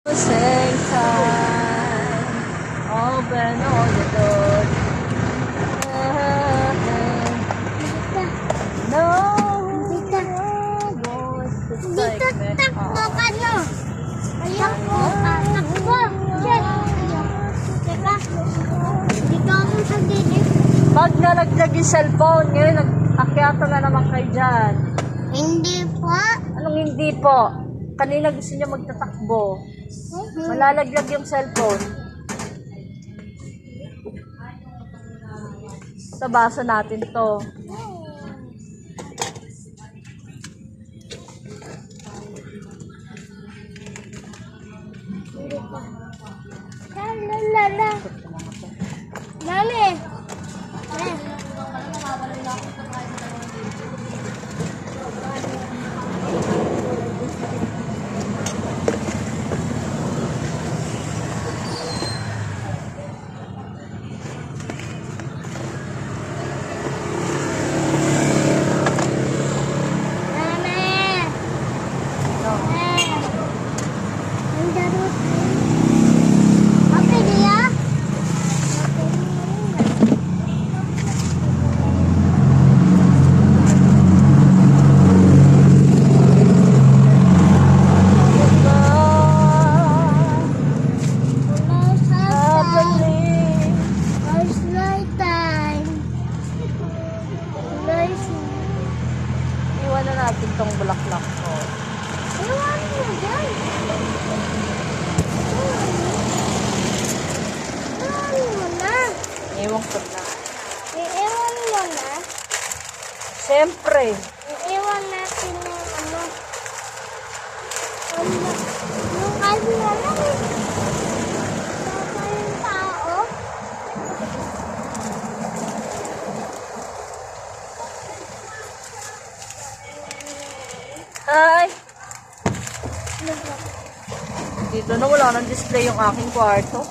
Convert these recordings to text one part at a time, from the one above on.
Same time, open all the doors. No, Dito takbo ka no. Takbo ka, takbo. Diyan. Teka, dito ako sa dilim. Pag nalaglag yung cellphone, ngayon nag-akyata na naman kayo dyan. Hindi po. Anong hindi po? Kanina gusto niya magtatakbo. Malalaglag yung cellphone. Sa baso natin to. Lalala. Mami. Iwan na natin tong bulaklak ko. Iwan mo dyan. Iwan mo na. Iwan ko na. Iwan mo na. Siyempre. Iwan natin yung ano. Yung kasi na lang eh. Baka yung tao. Hi! Dito na wala nang display yung aking kwarto.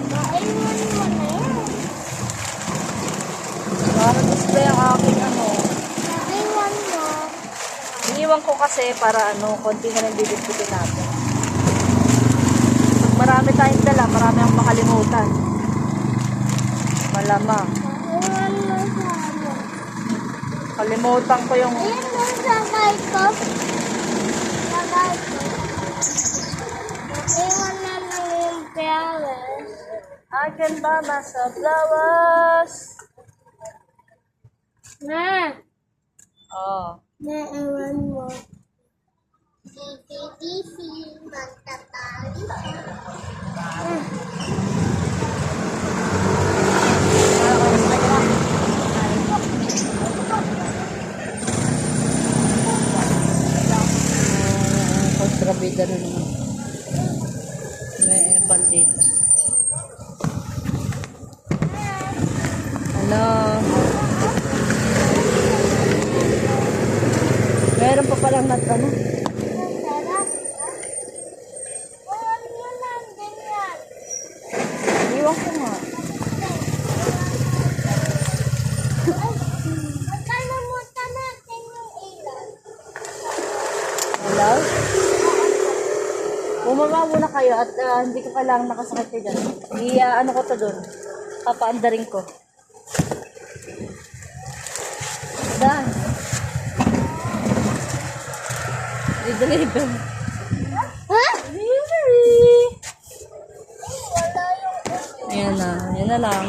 Maiwan mo na yan. Wala nang display ang aking ano. Maiwan mo. Iniwan ko kasi para konti na lang bibigbitin natin. Pag marami tayong dala, marami akong makalimutan. Malamang. Maiwan mo sa ano. Kalimutan ko yung... Ayan mo sa guide ko. Sa guide ko. Maiwan na lang yung flowers. I can buy myself flowers. Na. Oh. Naiwan mo. Disi, magtatali. Kontrabida na naman. May bandit. Hello. Meron pa palang ano. Iwan ko nga. Magkalimutan natin yung ilan. Hello? Bumaba muna kayo at hindi ko kailangan nakasakit kayo dyan. Ano ko to dun. Papaandarin ko. Dan. Deliver. Ha? Delivery. Wala yung Ayan na. Ayan na lang.